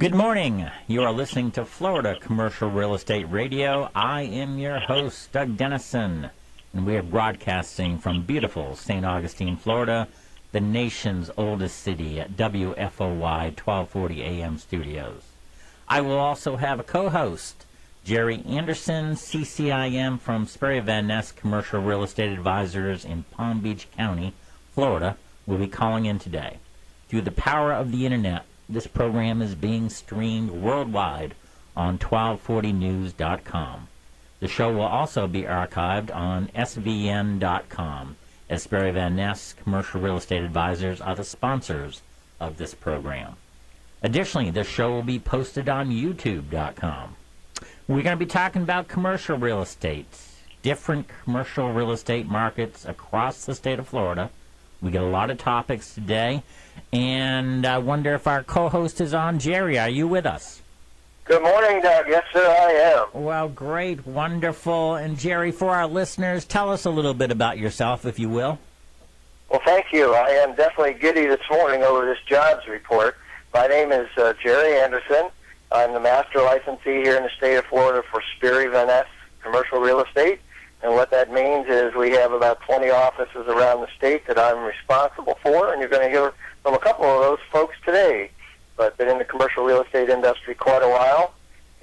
Good morning. You are listening to Florida Commercial Real Estate Radio. I am your host, Doug Dennison, and we are broadcasting from beautiful St. Augustine, Florida, the nation's oldest city, at WFOY 1240 AM studios. I will also have a co-host, Jerry Anderson, CCIM from Sperry Van Ness Commercial Real Estate Advisors in Palm Beach County, Florida, will be calling in today. Through the power of the Internet, this program is being streamed worldwide on 1240news.com. The show will also be archived on SVN.com, as Sperry Van Ness Commercial Real Estate Advisors are the sponsors of this program. Additionally, this show will be posted on YouTube.com. We're going to be talking about commercial real estate, different commercial real estate markets across the state of Florida. We got a lot of topics today, and I wonder if our co-host is on. Jerry, are you with us? Good morning, Doug. Yes, sir, I am. Well, great, wonderful. And Jerry, for our listeners, tell us a little bit about yourself, if you will. Well, thank you. I am definitely giddy this morning over this jobs report. My name is Jerry Anderson. I'm the master licensee here in the state of Florida for Sperry Van Ness Commercial Real Estate. And what that means is we have about 20 offices around the state that I'm responsible for, and you're going to hear from a couple of those folks today. But I've been in the commercial real estate industry quite a while,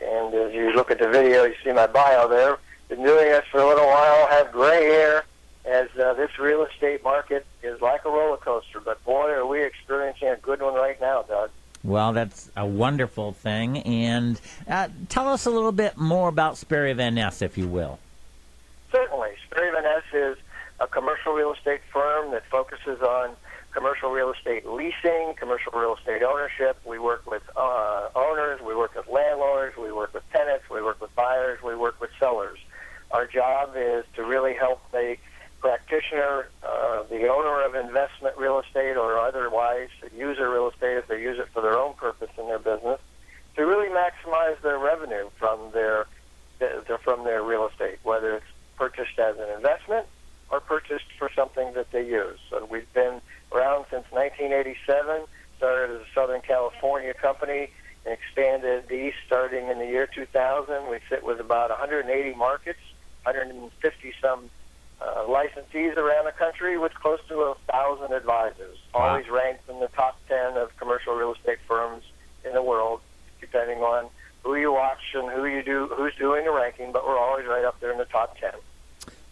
and as you look at the video, you see my bio there. Been doing this for a little while, have gray hair, as this real estate market is like a roller coaster. But boy, are we experiencing a good one right now, Doug. Well, that's a wonderful thing. And tell us a little bit more about Sperry Van Ness, if you will. Certainly. Sperry Van Ness is a commercial real estate firm that focuses on commercial real estate leasing, commercial real estate ownership. We work with owners, we work with landlords, we work with tenants, we work with buyers, we work with sellers. Our job is to really help the practitioner, the owner of investment real estate or otherwise user real estate, if they use it for their own purpose in their business, to really maximize their revenue from their real estate, whether it's purchased as an investment or purchased for something that they use. So we've been around since 1987, started as a Southern California company, and expanded east starting in the year 2000. We sit with about 180 markets, 150-some licensees around the country with close to 1,000 advisors. Wow. Always ranked in the top 10 of commercial real estate firms in the world, depending on who you watch and who's doing the ranking, but we're always right up there in the top 10.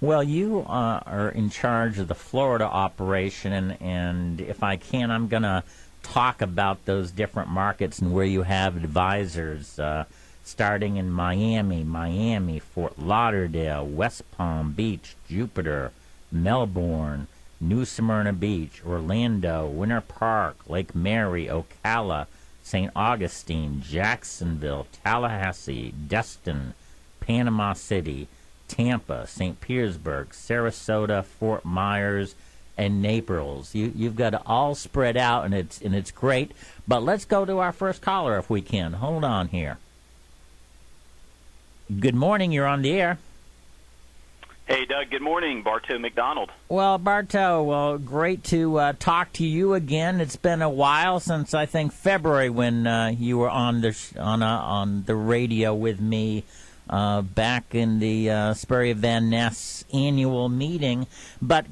Well, you are in charge of the Florida operation, and if I can, I'm going to talk about those different markets and where you have advisors, starting in Miami, Fort Lauderdale, West Palm Beach, Jupiter, Melbourne, New Smyrna Beach, Orlando, Winter Park, Lake Mary, Ocala, St. Augustine, Jacksonville, Tallahassee, Destin, Panama City, Tampa, St. Petersburg, Sarasota, Fort Myers, and Naples. You've got it all spread out, and it's great. But let's go to our first caller if we can. Hold on here. Good morning. You're on the air. Hey, Doug. Good morning. Bartow, McDonald. Well, Bartow, great to talk to you again. It's been a while since, I think, February when you were on the radio with me back in the Sperry Van Ness annual meeting. But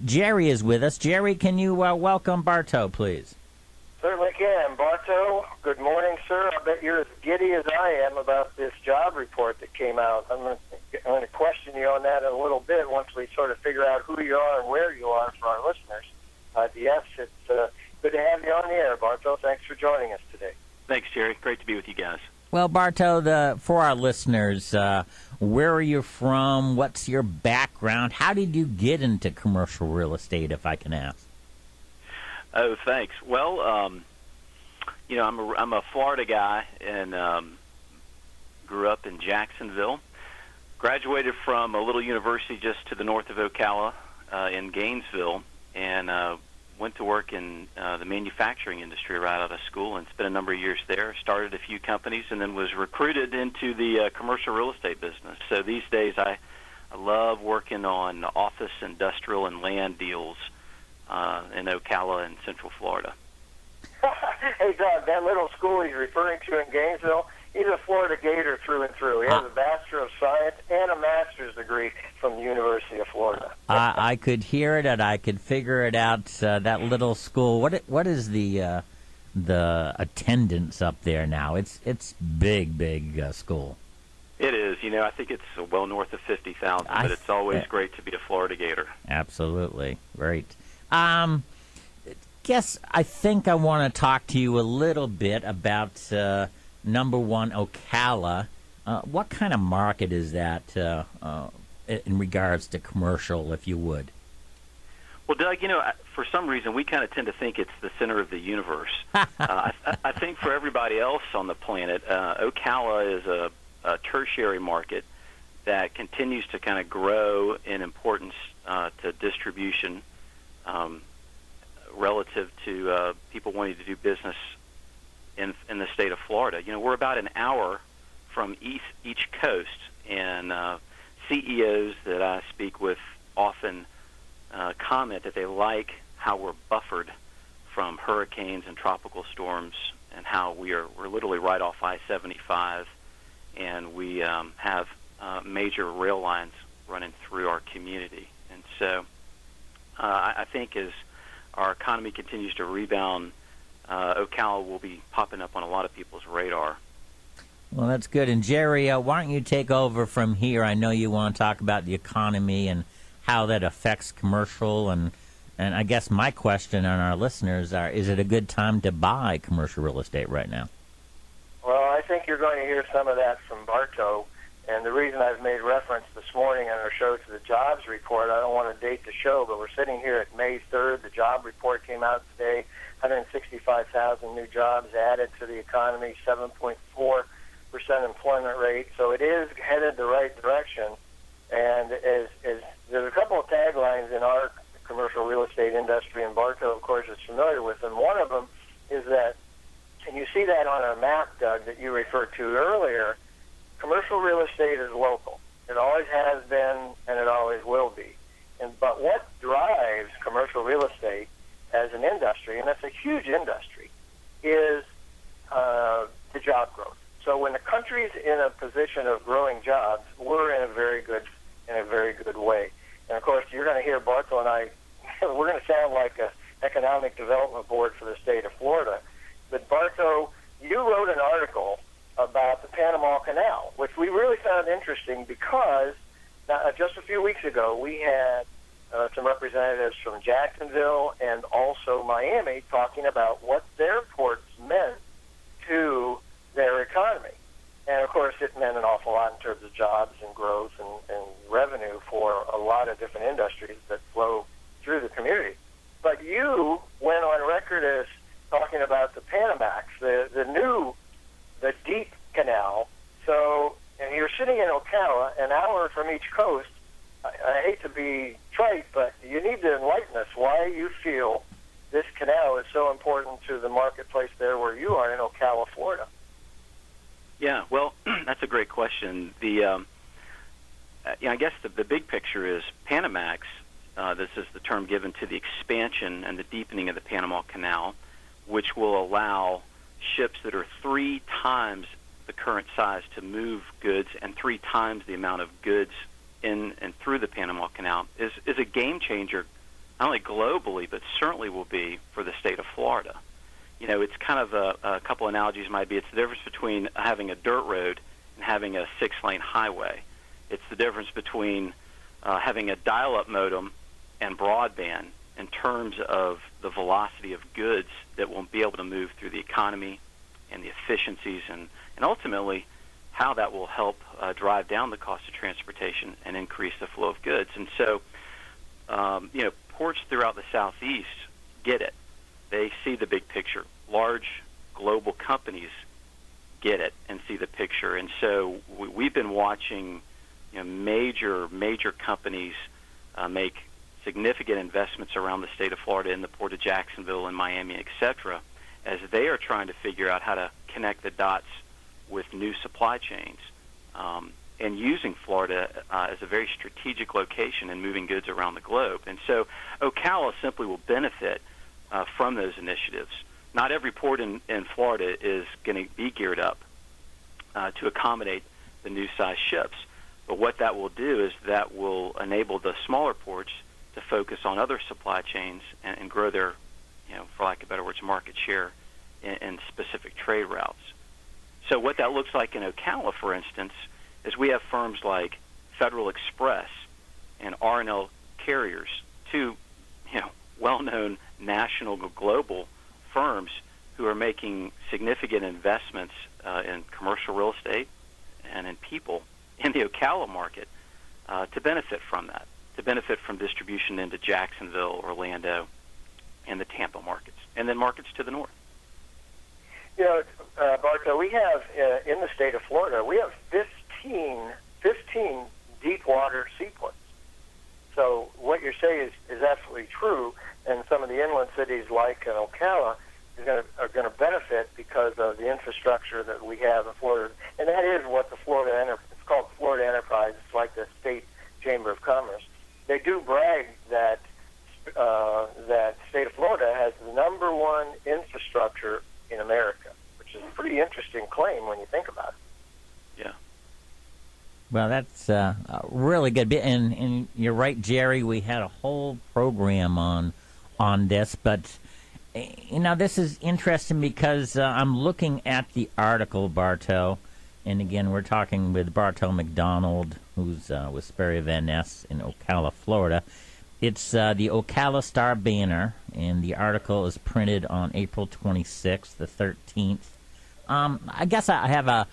Jerry is with us. Jerry, can you welcome Bartow, please? Certainly can. Bartow, good morning, sir. I bet you're as giddy as I am about this job report that came out. I'm going to question you on that in a little bit once we sort of figure out who you are and where you are for our listeners. Yes, it's good to have you on the air, Bartow. Thanks for joining us today. Thanks, Jerry. Great to be with you guys. Well, Bartow, for our listeners, where are you from? What's your background? How did you get into commercial real estate, if I can ask? Oh, thanks. Well, I'm a Florida guy and grew up in Jacksonville. Graduated from a little university just to the north of Ocala in Gainesville, and went to work in the manufacturing industry right out of school and spent a number of years there. Started a few companies and then was recruited into the commercial real estate business. So these days I love working on office, industrial, and land deals in Ocala and Central Florida. Hey, Doug, that little school he's referring to in Gainesville, he's a Florida Gator through and through. He has a Bachelor of Science and a Master's degree from the University of Florida. I could hear it and I could figure it out. That little school. What is the attendance up there now? It's big school. It is. I think it's well north of 50,000, but it's always great to be a Florida Gator. Absolutely. Great. I think I want to talk to you a little bit about number one, Ocala. What kind of market is that in regards to commercial, if you would? Well, Doug, for some reason, we kind of tend to think it's the center of the universe. I think for everybody else on the planet, Ocala is a tertiary market that continues to kind of grow in importance to distribution relative to people wanting to do business in the state of Florida. We're about an hour from each coast, and CEOs that I speak with often comment that they like how we're buffered from hurricanes and tropical storms, and how we're literally right off I-75, and we have major rail lines running through our community. And so I think as our economy continues to rebound, Ocala will be popping up on a lot of people's radar. Well, that's good. And Jerry, why don't you take over from here? I know you want to talk about the economy and how that affects commercial, and I guess my question on our listeners is it a good time to buy commercial real estate right now? Well, I think you're going to hear some of that from Bartow, and the reason I've made reference this morning on our show to the jobs report, I don't want to date the show, but we're sitting here at May 3rd. The job report came out today, 165,000 new jobs added to the economy, 7.4% employment rate, so it is headed the right direction. And as there's a couple of taglines in our commercial real estate industry, and Bartow, of course, is familiar with them. One of them is that, and you see that on our map, Doug, that you referred to earlier, commercial real estate is local. It always has been, and it always will be. But what drives commercial real estate as an industry, and it's a huge industry, is the job growth. So when the country's in a position of growing jobs, we're in a very good way. And of course, you're going to hear Bartow and I. We're going to sound like an economic development board for the state of Florida. But Bartow, you wrote an article about the Panama Canal, which we really found interesting because just a few weeks ago we had some representatives from Jacksonville and also Miami talking about what their ports meant to their economy. And, of course, it meant an awful lot in terms of jobs and growth and revenue for a lot of different industries that flow through the community. But you went on record as talking about the Panamax, the deep canal. So, and you're sitting in Ocala, an hour from each coast. I hate to be trite, but you need to enlighten us why you feel this canal is so important to the marketplace there where you are in Ocala, Florida. Yeah, well, that's a great question. I guess the big picture is Panamax. This is the term given to the expansion and the deepening of the Panama Canal, which will allow ships that are 3 times the current size to move goods and 3 times the amount of goods in and through the Panama Canal is a game changer, not only globally, but certainly will be for the state of Florida. It's kind of a couple analogies might be. It's the difference between having a dirt road and having a 6-lane highway. It's the difference between having a dial-up modem and broadband in terms of the velocity of goods that will be able to move through the economy and the efficiencies and ultimately how that will help drive down the cost of transportation and increase the flow of goods. And so, ports throughout the Southeast get it. They see the big picture. Large global companies get it and see the picture. And so we've been watching major companies make significant investments around the state of Florida in the port of Jacksonville and Miami, et cetera, as they are trying to figure out how to connect the dots with new supply chains and using Florida as a very strategic location in moving goods around the globe. And so Ocala simply will benefit from those initiatives. not every port in Florida is going to be geared up to accommodate the new size ships. But what that will do is that will enable the smaller ports to focus on other supply chains and grow their, for lack of better words, market share in specific trade routes. So what that looks like in Ocala, for instance, is we have firms like Federal Express and R&L Carriers, two well-known national global firms who are making significant investments in commercial real estate and in people in the Ocala market to benefit from that, to benefit from distribution into Jacksonville, Orlando, and the Tampa markets, and then markets to the north. Bartow, we have, in the state of Florida, we have 15 deep water seaports. So what you're saying is absolutely true, and some of the inland cities like Ocala are going to benefit because of the infrastructure that we have in Florida. And that is what the it's called Florida Enterprise. It's like the state chamber of commerce. They do brag that that state of Florida has the number one infrastructure in America, which is a pretty interesting claim when you think about it. Yeah. Well, that's a really good bit, and you're right, Jerry. We had a whole program on this, but this is interesting because I'm looking at the article, Bartow, and again, we're talking with Bartow McDonald, who's with Sperry Van Ness in Ocala, Florida. It's the Ocala Star Banner, and the article is printed on April 26th, the 13th. I guess I have a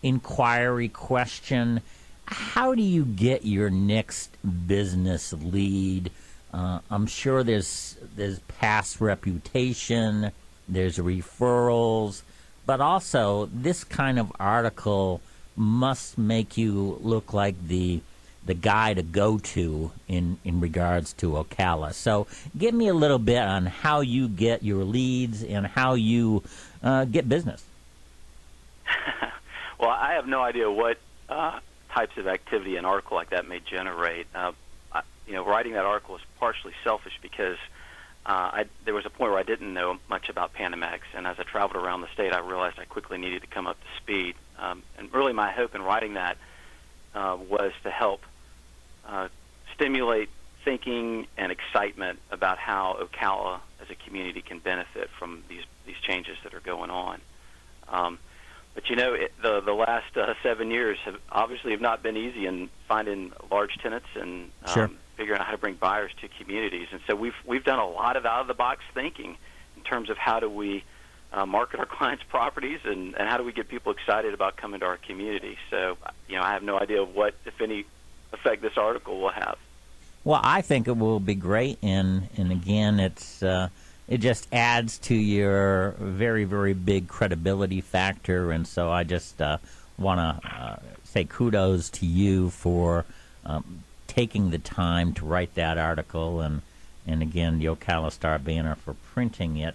inquiry question. How do you get your next business lead? I'm sure there's past reputation, there's referrals, but also this kind of article must make you look like the guy to go to in regards to Ocala. So give me a little bit on how you get your leads and how you get business. Well, I have no idea what types of activity an article like that may generate. Writing that article is partially selfish because there was a point where I didn't know much about Panamax, and as I traveled around the state, I realized I quickly needed to come up to speed. And really my hope in writing that was to help stimulate thinking and excitement about how Ocala as a community can benefit from these changes that are going on. But the last 7 years have not been easy in finding large tenants and Sure. Figuring out how to bring buyers to communities. And so we've done a lot of out-of-the-box thinking in terms of how do we market our clients' properties and how do we get people excited about coming to our community. So, I have no idea what, if any, effect this article will have. Well, I think it will be great, and again, it just adds to your very, very big credibility factor, and so I just want to say kudos to you for taking the time to write that article, and again, the Ocala Star Banner for printing it.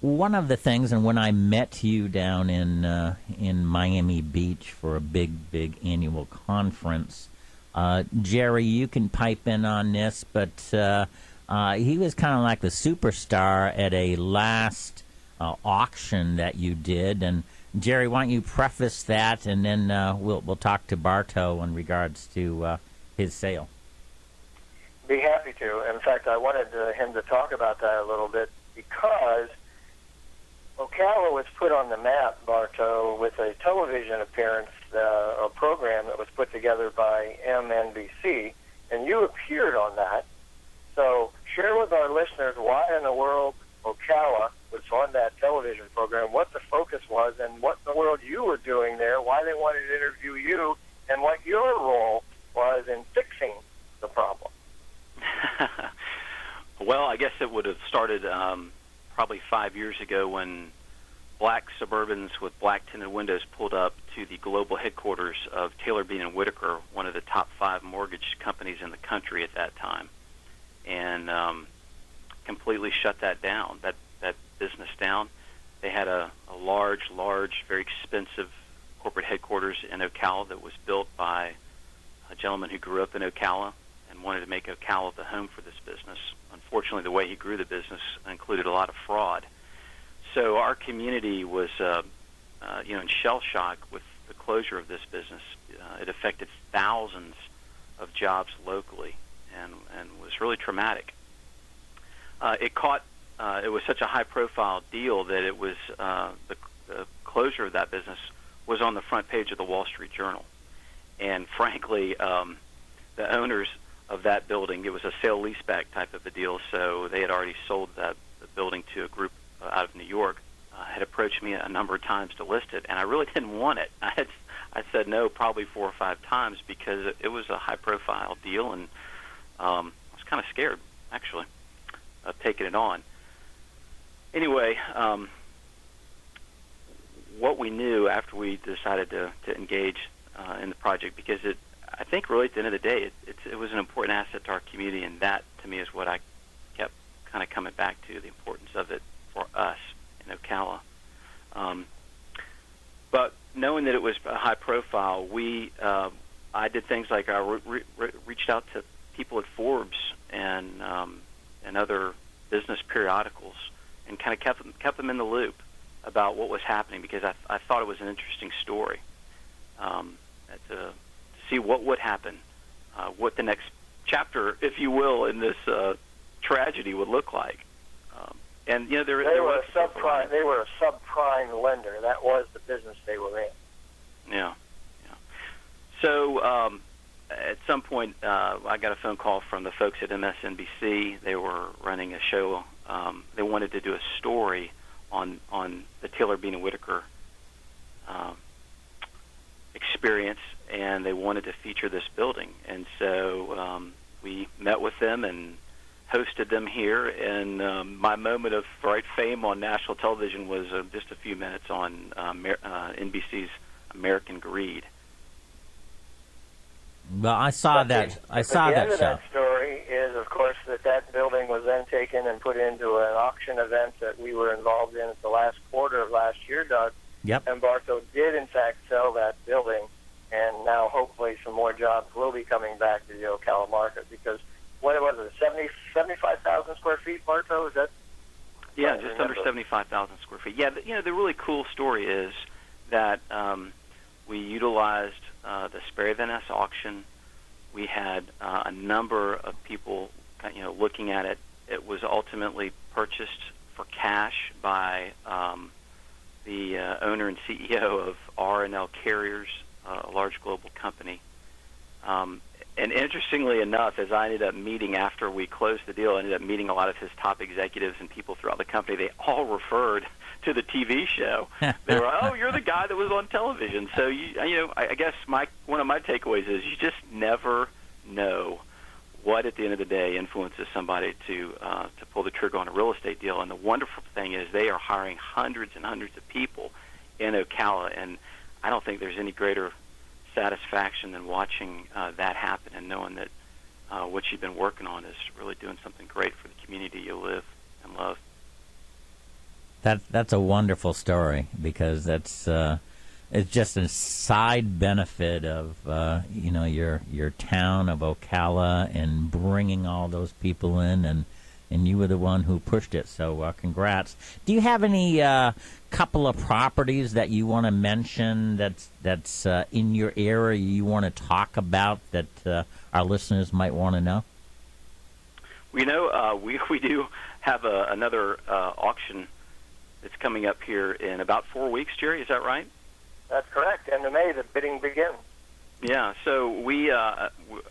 One of the things, and when I met you down in Miami Beach for a big annual conference, Jerry, you can pipe in on this, but he was kind of like the superstar at a last auction that you did. And Jerry, why don't you preface that, and then we'll talk to Bartow in regards to his sale. Be happy to. In fact, I wanted him to talk about that a little bit because Ocala was put on the map, Bartow, with a television appearance, a program that was put together by MNBC, and you appeared on that. So share with our listeners why in the world Ocala was on that television program, what the focus was, and what in the world you were doing there, why they wanted to interview you, and what your role was in fixing the problem. Well, I guess it would have started probably 5 years ago when black Suburbans with black tinted windows pulled up to the global headquarters of Taylor, Bean & Whitaker, one of the top 5 mortgage companies in the country at that time, and completely shut that down, that business down. They had a large, very expensive corporate headquarters in Ocala that was built by a gentleman who grew up in Ocala and wanted to make Ocala the home for this business. Unfortunately, the way he grew the business included a lot of fraud. So our community was, in shell shock with the closure of this business. It affected thousands of jobs locally, and was really traumatic. It was such a high-profile deal that it was the closure of that business was on the front page of the Wall Street Journal. And frankly, the owners of that building, it was a sale-leaseback type of a deal, so they had already sold the building to a group out of New York, had approached me a number of times to list it, and I really didn't want it. I said no probably 4 or 5 times because it was a high-profile deal, and I was kind of scared, actually, of taking it on. Anyway, what we knew after we decided to engage in the project, because I think really at the end of the day, it was an important asset to our community, and that, to me, is what I kept kind of coming back to, the importance of it for us in Ocala. But knowing that it was high profile, I did things like I reached out to people at Forbes and other business periodicals and kind of kept them in the loop about what was happening, because I thought it was an interesting story to see what would happen, what the next chapter, if you will, in this tragedy would look like. And they were a subprime. They were a subprime lender. That was the business they were in. Yeah. So at some point, I got a phone call from the folks at MSNBC. They were running a show. They wanted to do a story on the Taylor Bean and Whitaker experience, and they wanted to feature this building. And so we met with them and hosted them here, and my moment of fame on national television was just a few minutes on NBC's American Greed. Well, I saw that. I saw that show. The end of that story is, of course, that building was then taken and put into an auction event that we were involved in at the last quarter of last year, Doug. Yep. And Bartow did, in fact, sell that building, and now hopefully some more jobs will be coming back to the Ocala market, because what was it, 75,000 square feet, Bartow? Is that? Yeah, just under 75,000 square feet. Yeah, the really cool story is that we utilized the Sperry Van Ness auction. We had a number of people, looking at it. It was ultimately purchased for cash by the owner and CEO of R&L Carriers, a large global company. And interestingly enough, as I ended up meeting after we closed the deal, I ended up meeting a lot of his top executives and people throughout the company. They all referred to the TV show. They were, "Oh, you're the guy that was on television." So I guess one of my takeaways is you just never know what, at the end of the day, influences somebody to pull the trigger on a real estate deal. And the wonderful thing is they are hiring hundreds and hundreds of people in Ocala, and I don't think there's any greater satisfaction than watching that happen and knowing that what you've been working on is really doing something great for the community you live and love. That's a wonderful story, because it's just a side benefit of your town of Ocala and bringing all those people in, and you were the one who pushed it. So congrats. Do you have any couple of properties that you want to mention that's in your area you want to talk about that our listeners might want to know? We do have another auction that's coming up here in about 4 weeks, Jerry. Is that right? That's correct. End of May, the bidding begins. Yeah, so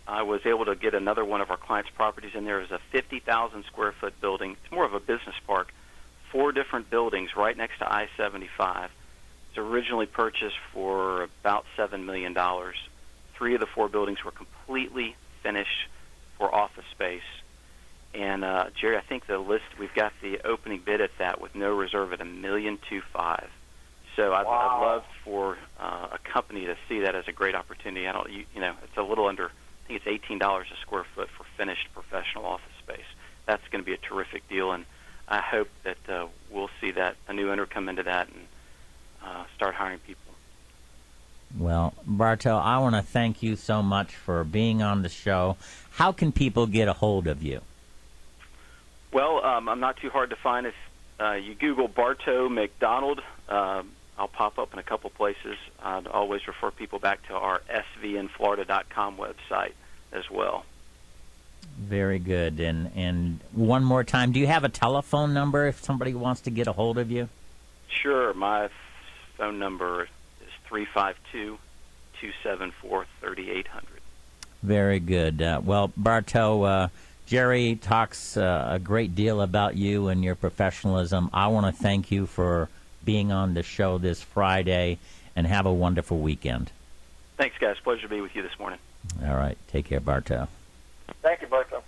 I was able to get another one of our clients' properties in there. It's a 50,000 square foot building. It's more of a business park. 4 different buildings right next to I-75. It's originally purchased for about $7 million. 3 of the 4 buildings were completely finished for office space. And Jerry, I think the list, we've got the opening bid at that with no reserve at $1.25 million. So I'd love for a company to see that as a great opportunity. It's a little under, I think it's $18 a square foot for finished professional office space. That's going to be a terrific deal, and I hope that we'll see that a new owner come into that and start hiring people. Well, Bartow, I want to thank you so much for being on the show. How can people get a hold of you? Well, I'm not too hard to find. If you Google Bartow McDonald, I'll pop up in a couple places. I'd always refer people back to our SVNFlorida.com website as well. Very good. And one more time, do you have a telephone number if somebody wants to get a hold of you? Sure. My phone number is 352-274-3800. Very good. Well, Bartow, Jerry talks a great deal about you and your professionalism. I want to thank you for being on the show this Friday, and have a wonderful weekend. Thanks, guys. Pleasure to be with you this morning. All right. Take care, Bartow. Thank you, Bartow.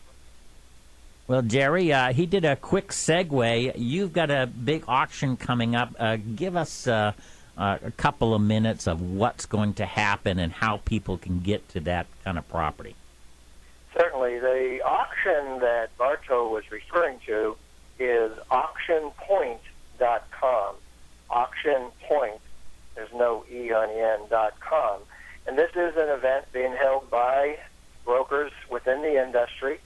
Well, Jerry, he did a quick segue. You've got a big auction coming up. Give us a couple of minutes of what's going to happen and how people can get to that kind of property. Certainly. The auction that Bartow was referring to is auctionpoint.com. Auction Point, there's no E on the end, .com. And this is an event being held by brokers within the industry.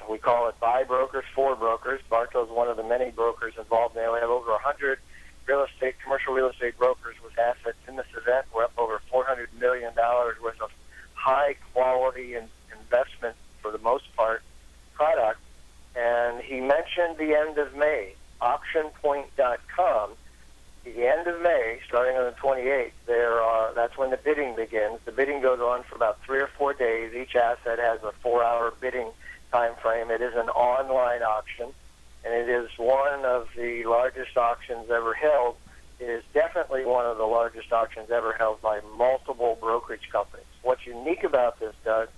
We call it by brokers, for brokers. Bartow's one of the many brokers involved now. We have over 100 commercial real estate brokers with assets in this event. We're up over $400 million worth of high-quality investment, for the most part, product. And he mentioned the end of May. Auctionpoint.com. The end of May, starting on the 28th, that's when the bidding begins. The bidding goes on for about 3 or 4 days. Each asset has a 4-hour bidding time frame. It is an online auction, and it is one of the largest auctions ever held. It is definitely one of the largest auctions ever held by multiple brokerage companies. What's unique about this, Doug,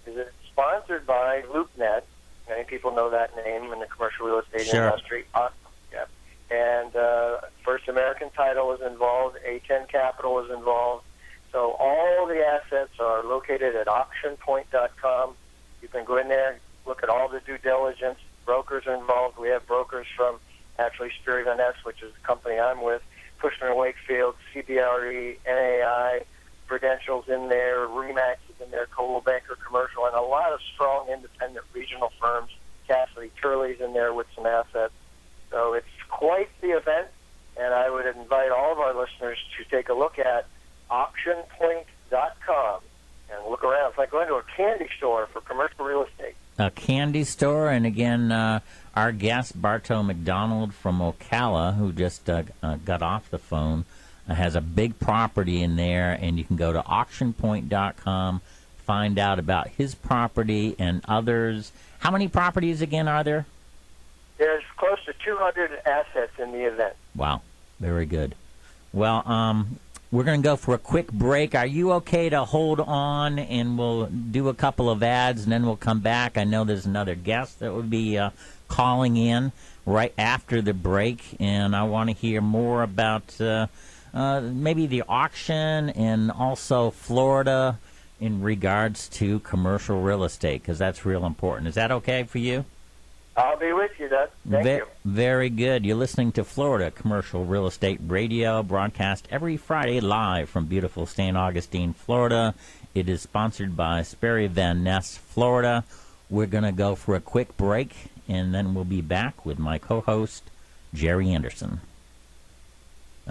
is it's sponsored by LoopNet. Many people know that name in the commercial real estate industry. And First American Title is involved. A10 Capital is involved. So all the assets are located at auctionpoint.com. You can go in there, look at all the due diligence. Brokers are involved. We have brokers from actually SVN, which is the company I'm with, Cushman & Wakefield, CBRE, NAI, Prudential's in there, RE/MAX is in there, Coldwell Banker Commercial, and a lot of strong independent regional firms. Cassidy Turley's in there with some assets. So it's quite the event, and I would invite all of our listeners to take a look at auctionpoint.com and look around. It's like going to a candy store for commercial real estate. A candy store, and again, our guest, Bartow McDonald from Ocala, who just got off the phone, has a big property in there, and you can go to auctionpoint.com, find out about his property and others. How many properties again are there? There's close to 200 assets in the event. Wow, very good. Well, we're going to go for a quick break. Are you okay to hold on, and we'll do a couple of ads, and then we'll come back? I know there's another guest that would be calling in right after the break, and I want to hear more about maybe the auction and also Florida in regards to commercial real estate, because that's real important. Is that okay for you? I'll be with you, Doug. Thank you. Very good. You're listening to Florida Commercial Real Estate Radio, broadcast every Friday live from beautiful St. Augustine, Florida. It is sponsored by Sperry Van Ness, Florida. We're going to go for a quick break, and then we'll be back with my co-host, Jerry Anderson.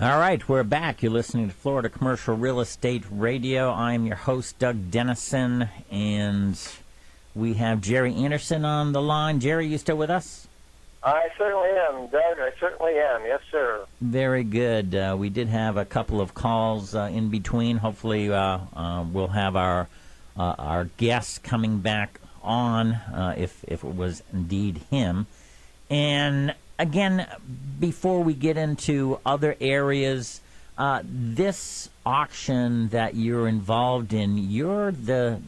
All right, we're back. You're listening to Florida Commercial Real Estate Radio. I'm your host, Doug Dennison, and we have Jerry Anderson on the line. Jerry, you still with us? I certainly am, Doug. I certainly am. Yes, sir. Very good. We did have a couple of calls in between. Hopefully we'll have our guest coming back on if it was indeed him. And again, before we get into other areas, this auction that you're involved in, you're the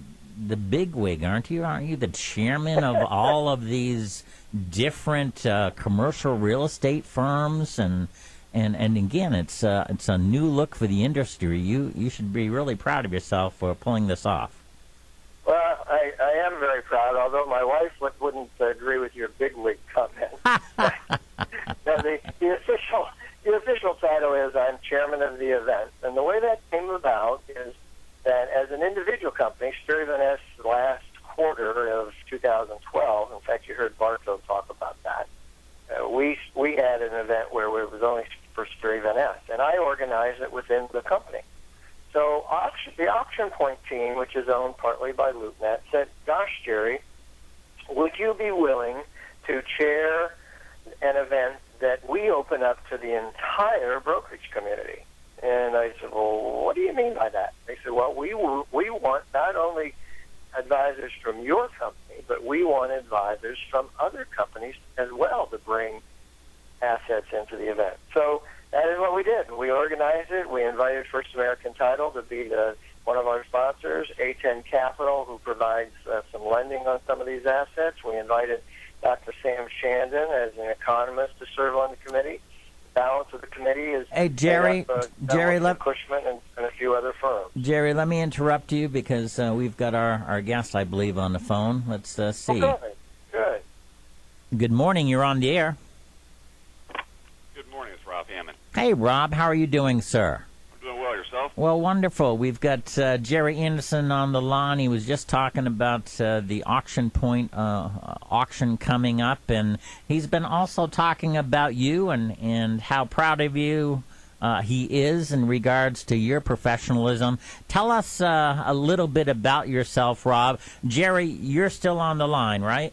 bigwig, aren't you? Aren't you the chairman of all of these different commercial real estate firms? And again, it's a new look for the industry. You should be really proud of yourself for pulling this off. Well, I am very proud, although my wife wouldn't agree with your bigwig comment. Now, the The official title is I'm chairman of the event. And the way that came about is that as an individual company, Sturry Van Ness last quarter of 2012, in fact, you heard Bartow talk about that, we had an event where it was only for Sturry Van Ness, and I organized it within the company. So the Auction Point team, which is owned partly by LoopNet, said, gosh, Jerry, would you be willing to chair an event that we open up to the entire brokerage community? And I said, well, what do you mean by that? They said, well, we want not only advisors from your company, but we want advisors from other companies as well to bring assets into the event. So that is what we did. We organized it. We invited First American Title to be one of our sponsors, A10 Capital, who provides some lending on some of these assets. We invited Dr. Sam Shandon as an economist to serve on the committee. The balance of the committee is Jerry, Cushman and a few other firms. Jerry, let me interrupt you because we've got our guest, I believe, on the phone. Let's see. Okay. Good. Good morning. You're on the air. Good morning. It's Rob Hamman. Hey, Rob. How are you doing, sir? I'm doing well. Yourself? Well, wonderful. We've got Jerry Anderson on the line. He was just talking about the Auction Point auction coming up, and he's been also talking about you and how proud of you he is in regards to your professionalism. Tell us a little bit about yourself, Rob. Jerry, you're still on the line, right?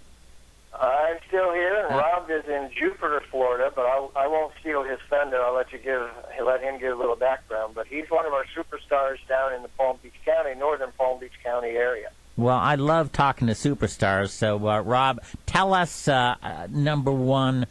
I'm still here, and Rob is in Jupiter, Florida, but I won't steal his thunder. I'll let him give a little background. But he's one of our superstars down in the Palm Beach County, northern Palm Beach County area. Well, I love talking to superstars. So, Rob, tell us, number one,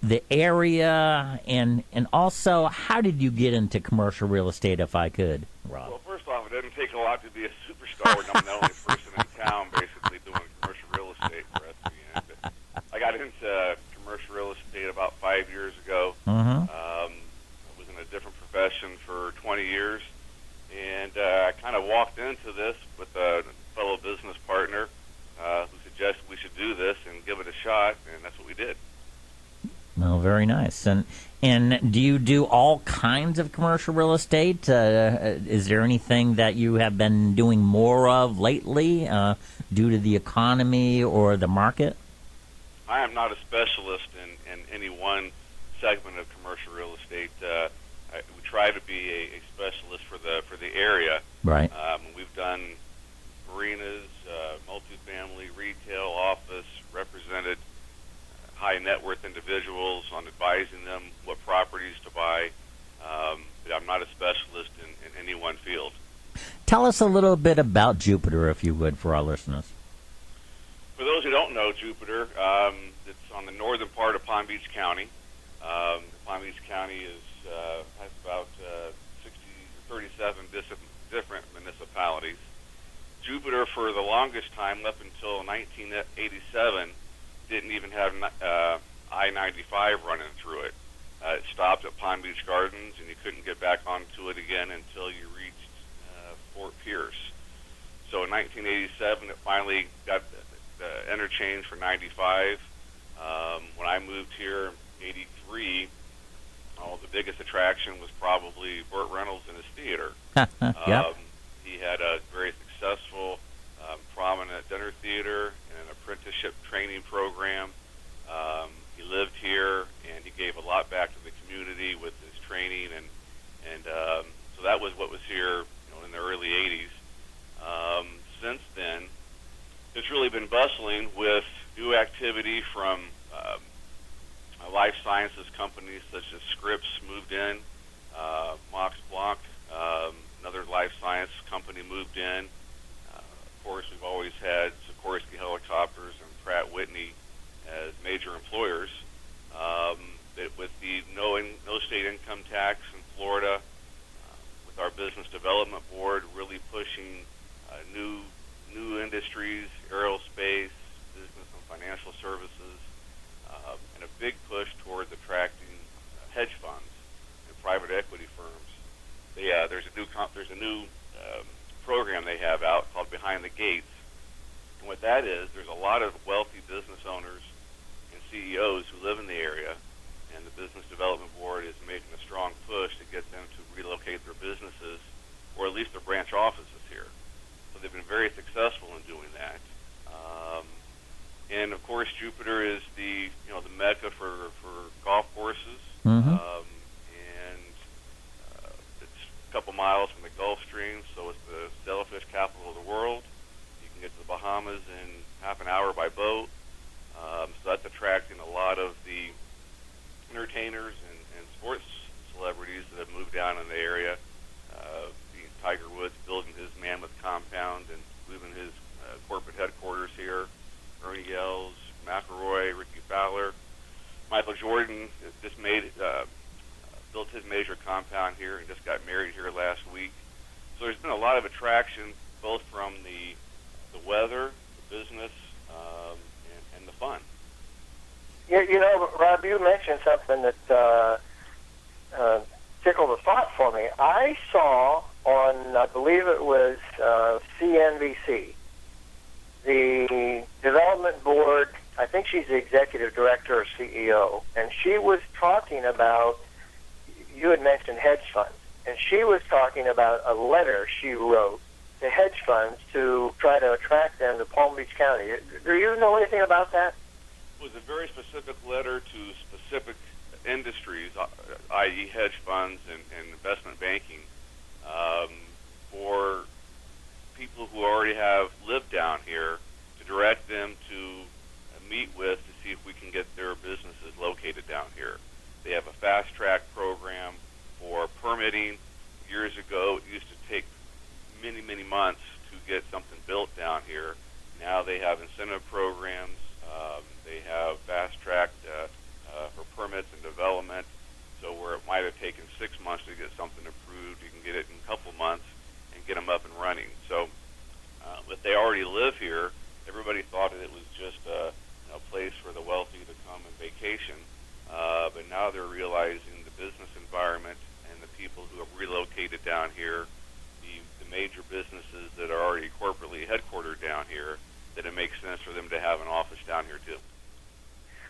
the area, and also, how did you get into commercial real estate, if I could, Rob? Well, first off, it doesn't take a lot to be a superstar. I'm the only person in town basically doing commercial real estate for SVN. But I got into commercial real estate about 5 years ago. I was in a different profession for 20 years, and I kind of walked into this with a fellow business partner who suggested we should do this and give it a shot, and that's what we did. Well, very nice. And do you do all kinds of commercial real estate? Is there anything that you have been doing more of lately due to the economy or the market? I am not a specialist in any one segment of commercial real estate. We try to be a specialist for the area. Right. We've done marinas, multifamily, retail, office, represented high net worth individuals on advising them what properties to buy. I'm not a specialist in any one field. Tell us a little bit about Jupiter, if you would, for our listeners. For those who don't know Jupiter, it's on the northern part of Palm Beach County. Palm Beach County has about 37 different municipalities. Jupiter, for the longest time, up until 1987, didn't even have I-95 running through it. It stopped at Palm Beach Gardens, and you couldn't get back onto it again until you reached Fort Pierce. So in 1987, it finally got the interchange for 95. When I moved here in 83, the biggest attraction was probably Burt Reynolds and his theater. Yep. He had a very successful, prominent dinner theater and an apprenticeship training program. He lived here, and he gave a lot back to the community with his training, and so that was what was here, in the early 80s. Since then, it's really been bustling with new activity from life sciences companies such as Scripps moved in, Mox Blanc, another life science company moved in. Of course, we've always had Sikorsky Helicopters and Pratt Whitney as major employers. With the no state income tax in Florida, with our business development board really pushing new industries, aerospace, business and financial services, and a big push towards attracting hedge funds and private equity firms. There's a new program they have out called Behind the Gates. And what that is, there's a lot of wealthy business owners and CEOs who live in the area, and the Business Development Board is the area. Tiger Woods building his Mammoth compound and moving his corporate headquarters here. Ernie Els, McElroy, Ricky Fowler. Michael Jordan just built his major compound here and just got married here last week. So there's been a lot of attraction, both from the weather, the business, and the fun. You know, Rob, you mentioned something that tickled a thought for me. I saw on, I believe it was CNBC, the development board, I think she's the executive director or CEO, and she was talking about, you had mentioned hedge funds, and she was talking about a letter she wrote to hedge funds to try to attract them to Palm Beach County. Do you know anything about that? It was a very specific letter to specific industries, i.e. hedge funds and investment banking, for people who already have lived down here, to direct them to meet with to see if we can get their businesses located down here. They have a fast-track program for permitting. Years ago, it used to take many, many months to get something built down here. Now they have incentive programs. They have fast-tracked for permits and development. So where it might have taken 6 months to get something approved, you can get it in a couple months and get them up and running. So if they already live here, everybody thought that it was just a place for the wealthy to come and vacation. But now they're realizing the business environment and the people who have relocated down here, the major businesses that are already corporately headquartered down here, that it makes sense for them to have an office down here too.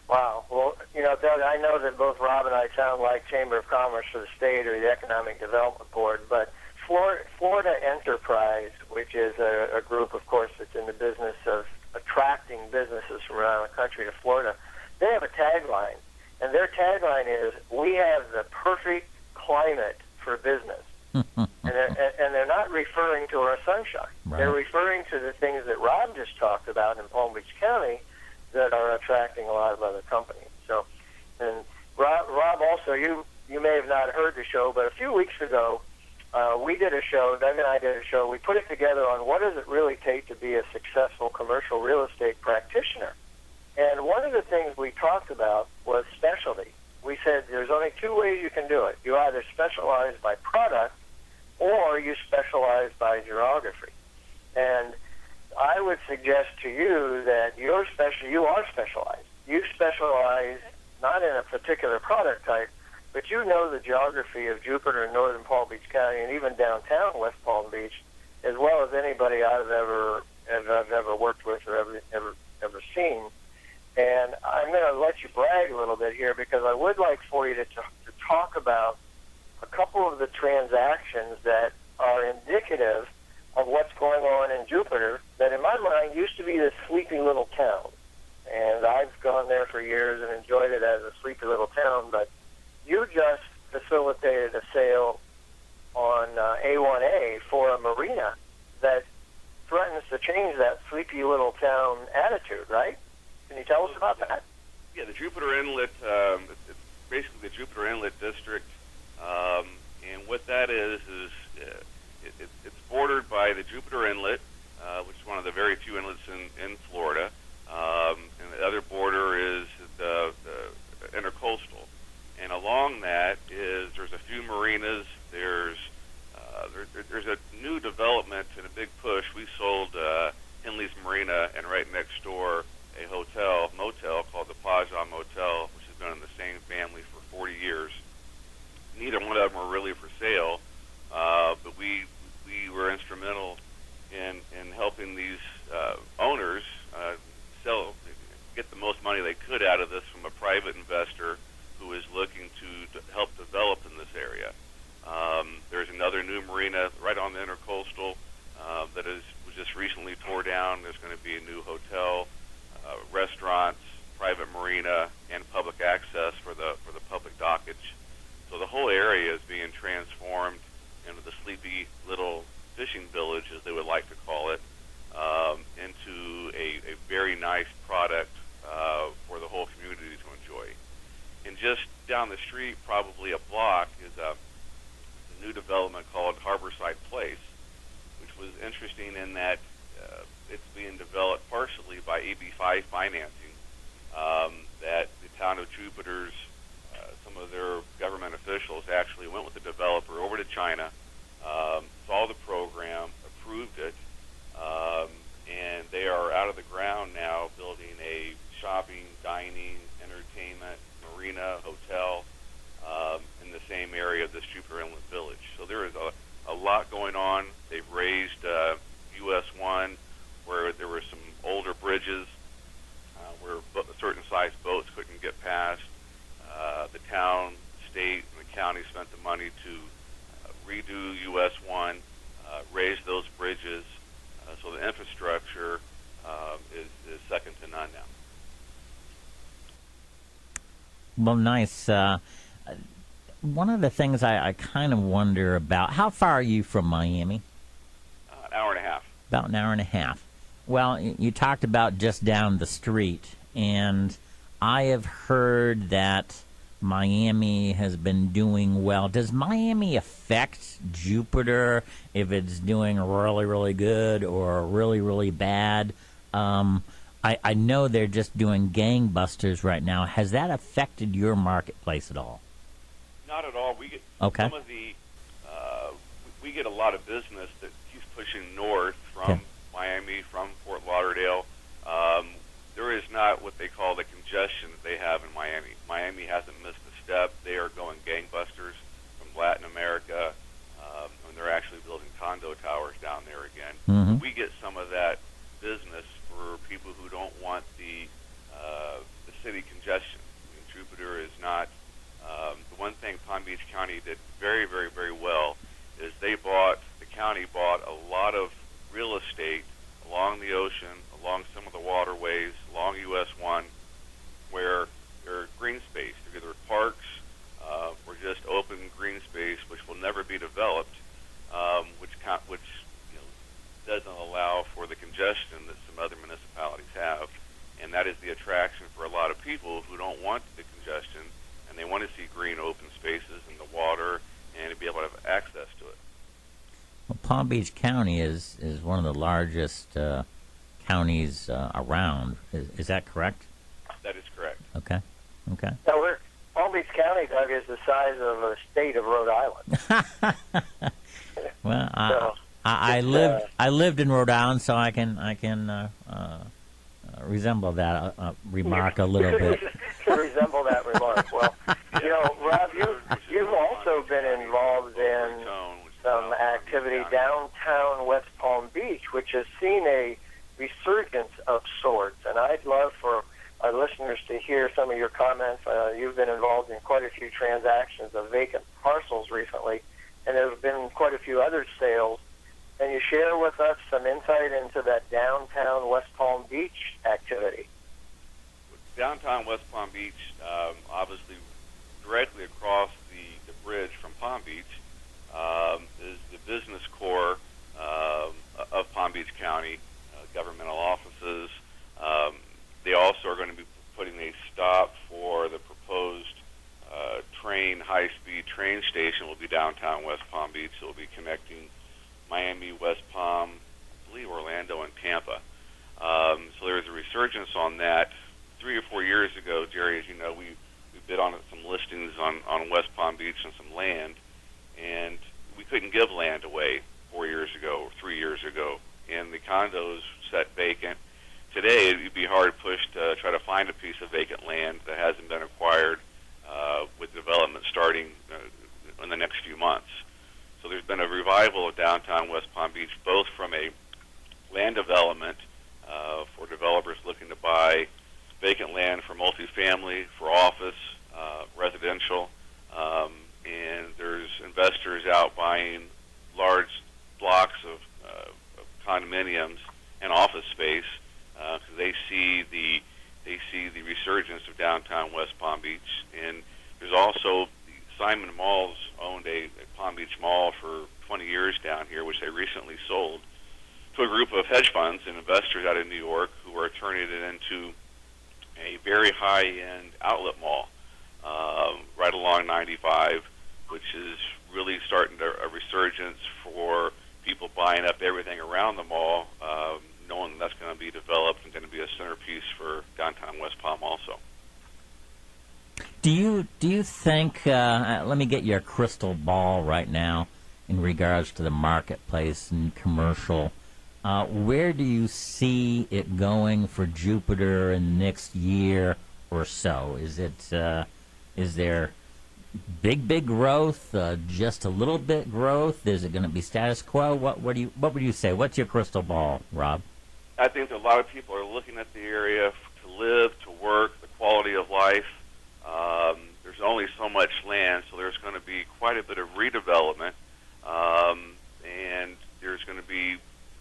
Wow. Well, you know, Doug, I know that both Rob and I sound like Chamber of Commerce for the state or the Economic Development Board, but Florida Enterprise, which is a group, of course, that's in the business of attracting businesses from around the country to Florida, they have a tagline, and their tagline is, "We have the perfect climate for business." and they're not referring to our sunshine. Right. They're referring to the things that Rob just talked about in Palm Beach County that are attracting a lot of other companies. So, and Rob also, you may have not heard the show, but a few weeks ago, we did a show, Doug and I did a show, we put it together on what does it really take to be a successful commercial real estate practitioner. And one of the things we talked about was specialty. We said there's only two ways you can do it. You either specialize by product or you specialize by geography. And I would suggest to you that you are specialized. You specialize not in a particular product type, but you know the geography of Jupiter and northern Palm Beach County and even downtown West Palm Beach as well as anybody I've ever worked with or ever seen. And I'm going to let you brag a little bit here because I would like for you to talk about a couple of the transactions that are indicative of what's going on in Jupiter that in my mind used to be this sleepy little town. And I've gone there for years and enjoyed it as a sleepy little town, but you just facilitated a sale on A1A for a marina that threatens to change that sleepy little town attitude, right? Can you tell us about that? Yeah, the Jupiter Inlet, it's basically the Jupiter Inlet District, and what that is it's bordered by the Jupiter Inlet, which is one of the very few inlets in Florida, and the other border is the intercoastal. And along that there's a few marinas. There's a new development and a big push. We sold Henley's Marina, and right next door a motel called the Plaza Motel, which has been in the same family for 40 years. Neither one of them are really for sale, but we were instrumental in helping these owners get the most money they could out of this from a private investor who is looking to help develop in this area. There's another new marina right on the intercoastal that was just recently tore down. There's going to be a new hotel, restaurants, private marina, and public access for the public dockage. So the whole area is being transformed into the sleepy little fishing village, as they would like to call it, into a very nice product for the whole community to enjoy. And just down the street, probably a block, is a new development called Harborside Place, which was interesting in that it's being developed partially by AB5 financing. That the town of Jupiter's, some of their government officials actually went with the developer over to China, saw the program, approved it, and they are out of the ground now building a shopping, dining, entertainment, marina, hotel in the same area of this Jupiter Inlet Village. So there is a lot going on. They've raised US 1, where there were some older bridges where certain size boats couldn't get past. The town, state, and the county spent the money to redo US 1, raise those bridges, so the infrastructure is second to none now. Well, nice. One of the things I kind of wonder about, how far are you from Miami? An hour and a half. About an hour and a half. Well, you talked about just down the street, and I have heard that Miami has been doing well. Does Miami affect Jupiter if it's doing really, really good or really, really bad? I know they're just doing gangbusters right now. Has that affected your marketplace at all? Not at all. We get okay. Some of the we get a lot of business that keeps pushing north from Miami, from Fort Lauderdale. There is not what they call the congestion that they have in Miami. Miami hasn't missed a step. They are going gangbusters from Latin America, and they're actually building condo towers down there again. Mm-hmm. We get some of that business for people who don't want the city congestion. I mean, Jupiter is not. The one thing Palm Beach County did very, very, very well is the county bought a lot of real estate along the ocean, along some of the waterways, along US 1, where there are green space. They're either parks or just open green space, which will never be developed, which doesn't allow for the congestion that some other municipalities have. And that is the attraction for a lot of people who don't want the congestion, and they want to see green open spaces in the water and to be able to have access to it. Well, Palm Beach County is one of the largest counties around. Is that correct? That is correct. Okay. Now, Palm Beach County, Doug, is the size of the state of Rhode Island. Well, I lived in Rhode Island, so I can resemble that remark a little bit. Resemble that remark. Well, Rob, you've also been involved in some activity downtown West Palm Beach, which has seen a resurgence of sorts. And I'd love for our listeners to hear some of your comments. You've been involved in quite a few transactions of vacant parcels recently, and there have been quite a few other sales. Can you share with us some insight into that downtown West Palm Beach activity? Downtown West Palm Beach, obviously directly across the bridge from Palm Beach, is the business core of Palm Beach County, governmental offices. They also are going to be putting a stop for the proposed high-speed train station will be downtown West Palm Beach. So it will be connecting Miami, West Palm, I believe Orlando, and Tampa. So there's a resurgence on that. 3 or 4 years ago, Jerry, as you know, we bid on some listings on West Palm Beach and some land, and we couldn't give land away 4 years ago or 3 years ago, and the condos sat vacant. Today, it would be hard pushed to try to find a piece of vacant land that hasn't been acquired with development starting in the next few months. So there's been a revival of downtown West Palm Beach, both from a land development for developers looking to buy vacant land for multifamily, for office, residential, and there's investors out buying large blocks of condominiums and office space because they see the resurgence of downtown West Palm Beach. And there's also Simon Malls owned a Palm Beach mall for 20 years down here, which they recently sold to a group of hedge funds and investors out of New York who are turning it into a very high-end outlet mall right along 95. which is really starting a resurgence for people buying up everything around the mall, knowing that's going to be developed and going to be a centerpiece for downtown West Palm also. Do you think, let me get your crystal ball right now in regards to the marketplace and commercial, where do you see it going for Jupiter in the next year or so? Is there big growth, just a little bit growth? Is it going to be status quo? What would you say? What's your crystal ball, Rob? I think that a lot of people are looking at the area to live, to work, the quality of life. There's only so much land, so there's going to be quite a bit of redevelopment, and there's going to be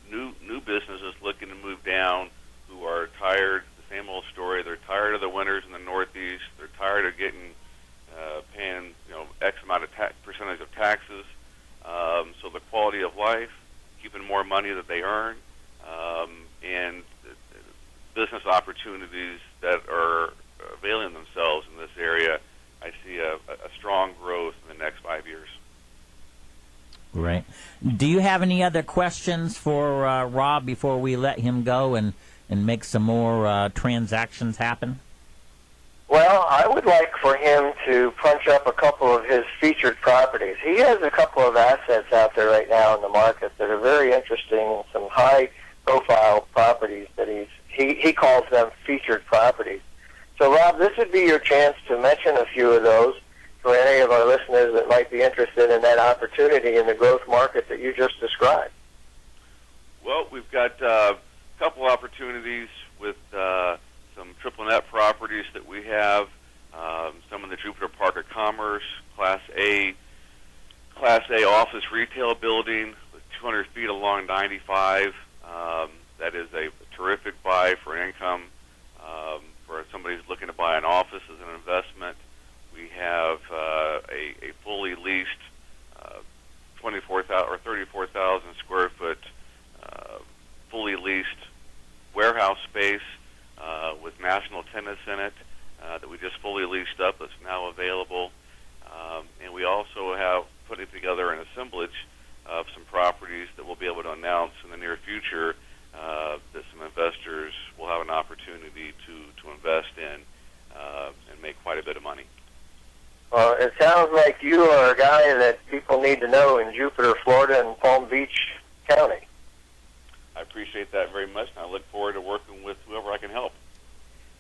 new businesses looking to move down who are tired. The same old story. They're tired of the winters in the Northeast. They're tired of getting paying X amount of percentage of taxes. So the quality of life, keeping more money that they earn, and business opportunities that are availing themselves in this area, I see a strong growth in the next 5 years. Great. Do you have any other questions for Rob before we let him go and make some more transactions happen? Well, I would like for him to punch up a couple of his featured properties. He has a couple of assets out there right now in the market that are very interesting, some high-profile properties that he calls them featured properties. So, Rob, this would be your chance to mention a few of those for any of our listeners that might be interested in that opportunity in the growth market that you just described. Well, we've got a couple opportunities with some triple net properties that we have. Some in the Jupiter Park of Commerce, Class A office retail building with 200 feet along 95. That is a terrific buy for income for somebody who's looking to buy an office as an investment. We have a fully leased 24,000 or 34,000 square foot fully leased warehouse space with national tenants in it that we just fully leased up. That's now available. And we also have putting together an assemblage of some properties that we'll be able to announce in the near future that some investors will have an opportunity to invest in and make quite a bit of money. Well, it sounds like you are a guy that people need to know in Jupiter, Florida, and Palm Beach County. I appreciate that very much, and I look forward to working with whoever I can help.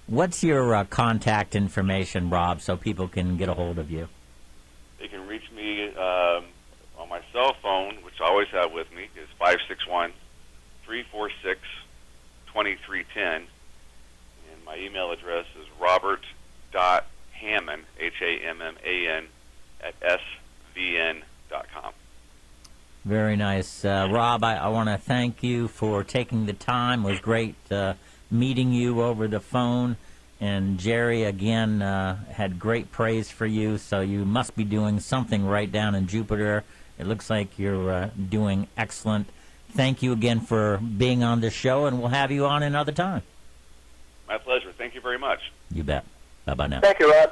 What's your contact information, Rob, so people can get a hold of you? They can reach me on my cell phone, which I always have with me, is 561-346-2310. And my email address is robert.hamman, Hamman, at SVN.com. Very nice. Rob, I want to thank you for taking the time. It was great meeting you over the phone. And Jerry, again, had great praise for you, so you must be doing something right down in Jupiter. It looks like you're doing excellent. Thank you again for being on the show, and we'll have you on another time. My pleasure. Thank you very much. You bet. Bye-bye now. Thank you, Rob.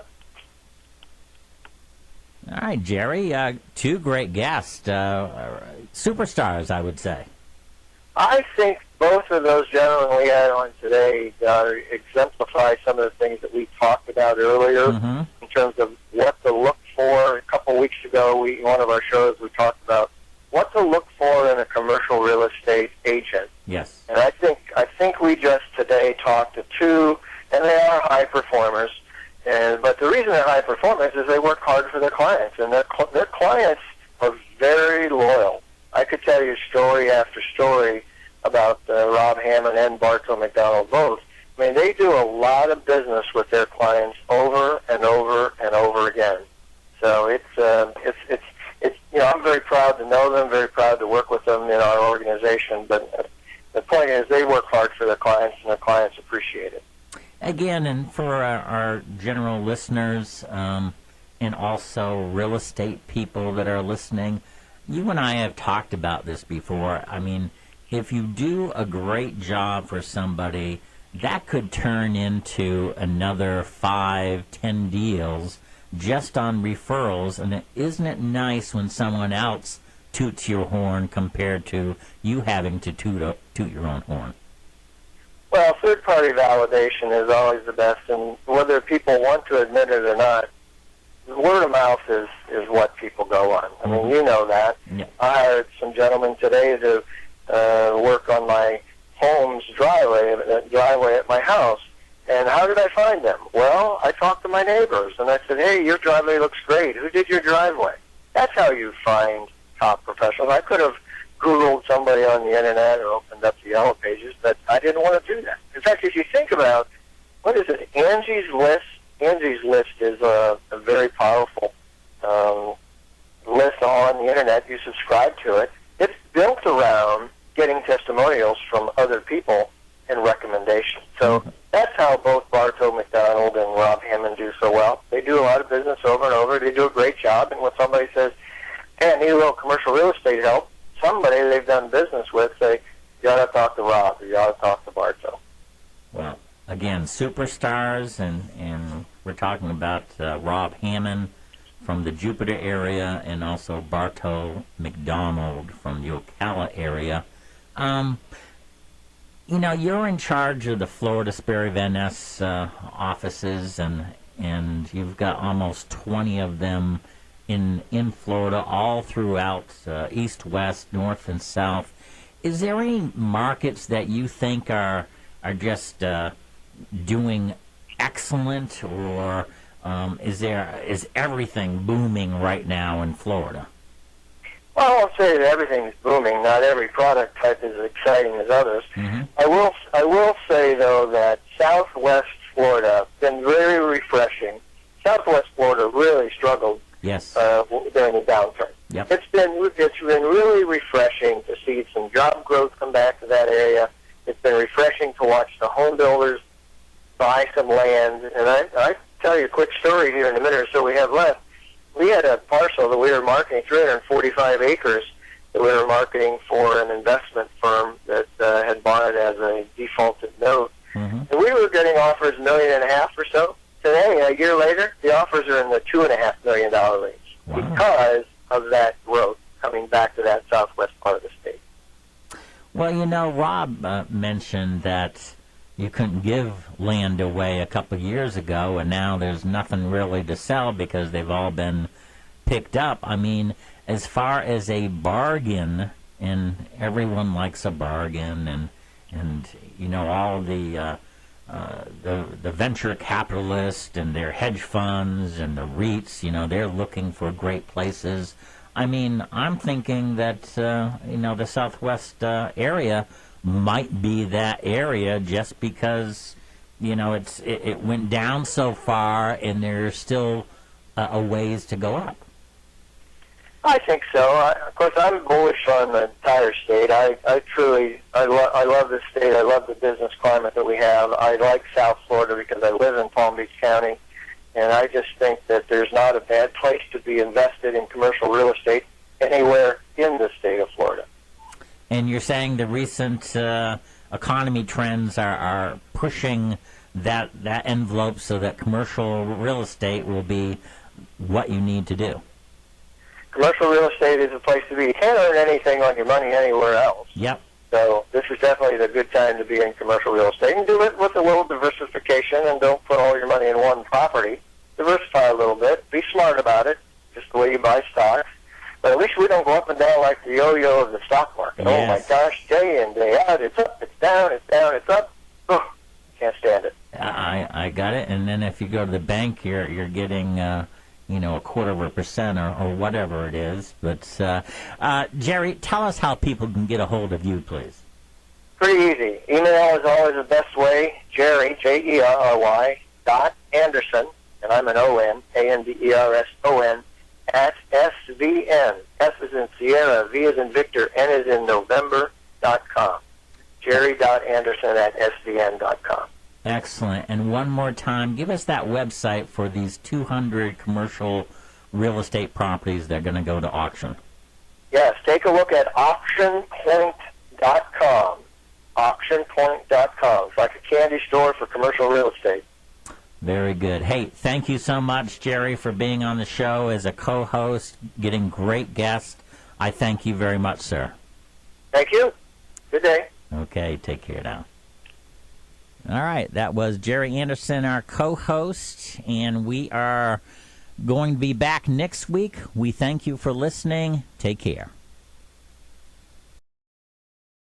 All right, Jerry, two great guests, superstars, I would say. I think both of those gentlemen we had on today exemplify some of the things that we talked about earlier in terms of what to look for. A couple weeks ago, one of our shows, we talked about what to look for in a commercial real estate agent. Yes. And I think we just today talked to two, and they are high performers. But the reason they're high performers is they work hard for their clients, and their clients are very loyal. I could tell you story after story about Rob Hamman and Bartow McDonald both. I mean, they do a lot of business with their clients over and over and over again. So it's I'm very proud to know them, very proud to work with them in our organization. But the point is, they work hard for their clients, and their clients appreciate it. Again, and for our general listeners and also real estate people that are listening, you and I have talked about this before. I mean, if you do a great job for somebody, that could turn into another 5-10 deals just on referrals, and isn't it nice when someone else toots your horn compared to you having to toot your own horn? Well, third-party validation is always the best, and whether people want to admit it or not, word of mouth is what people go on. I mean, you know that. Yeah. I hired some gentlemen today to work on my home's driveway at my house. And how did I find them? Well, I talked to my neighbors, and I said, hey, your driveway looks great. Who did your driveway? That's how you find top professionals. I could have Googled somebody on the Internet or opened up the Yellow Pages, but I didn't want to do that. In fact, if you think about, what is it, Angie's List? Angie's List is a very powerful list on the Internet. You subscribe to it. It's built around getting testimonials from other people and recommendations. So that's how both Bartow, McDonald, and Rob Hamman do so well. They do a lot of business over and over. They do a great job. And when somebody says, hey, I need a little commercial real estate help, somebody they've done business with say, you ought to talk to Rob or you ought to talk to Bartow. Well, again, superstars, and we're talking about Rob Hamman from the Jupiter area and also Bartow McDonald from the Ocala area. You know, you're in charge of the Florida Sperry Van Ness offices, and you've got almost 20 of them in Florida, all throughout east, west, north, and south. Is there any markets that you think are just doing excellent, or is everything booming right now in Florida? Well, I won't say that everything's booming. Not every product type is as exciting as others. Mm-hmm. I will say, though, that Southwest Florida has been very refreshing. Southwest Florida really struggled Yes. During the downturn. Yep. It's been really refreshing to see some job growth come back to that area. It's been refreshing to watch the home builders buy some land. And I tell you a quick story here in a minute or so we have left. We had a parcel that we were marketing, 345 acres, that we were marketing for an investment firm that had bought it as a defaulted note. Mm-hmm. And we were getting offers $1.5 million or so. Today, a year later, the offers are in the $2.5 million range. Wow. Because of that growth coming back to that southwest part of the state. Well, you know, Rob mentioned that you couldn't give land away a couple of years ago, and now there's nothing really to sell because they've all been picked up. I mean, as far as a bargain, and everyone likes a bargain, and you know, all the venture capitalists and their hedge funds and the REITs, you know, they're looking for great places. I mean, I'm thinking that, you know, the Southwest area might be that area just because, you know, it went down so far and there's still a ways to go up. I think so. Of course, I'm bullish on the entire state. I love this state. I love the business climate that we have. I like South Florida because I live in Palm Beach County, and I just think that there's not a bad place to be invested in commercial real estate anywhere in the state of Florida. And you're saying the recent economy trends are pushing that envelope so that commercial real estate will be what you need to do. Commercial real estate is a place to be. You can't earn anything on your money anywhere else. Yep. So this is definitely the good time to be in commercial real estate, and do it with a little diversification, and don't put all your money in one property. Diversify a little bit. Be smart about it, just the way you buy stocks. But at least we don't go up and down like the yo-yo of the stock market. Yes. Oh my gosh, day in, day out, it's up, it's down, it's down, it's up. Oh, can't stand it. I got it. And then if you go to the bank, you're getting you know, 0.25% or whatever it is. But Jerry, tell us how people can get a hold of you, please. Pretty easy. Email is always the best way. Jerry, Jerry, .Anderson, and I'm an O-N, A-N-D-E-R-S-O-N, at SVN. S is in Sierra, V is in Victor, N is in November.com. Jerry.Anderson at SVN.com. Excellent. And one more time, give us that website for these 200 commercial real estate properties that are going to go to auction. Yes, take a look at auctionpoint.com. Auctionpoint.com. It's like a candy store for commercial real estate. Very good. Hey, thank you so much, Jerry, for being on the show as a co-host, getting great guests. I thank you very much, sir. Thank you. Good day. Okay, take care now. All right, that was Jerry Anderson, our co-host, and we are going to be back next week. We thank you for listening. Take care.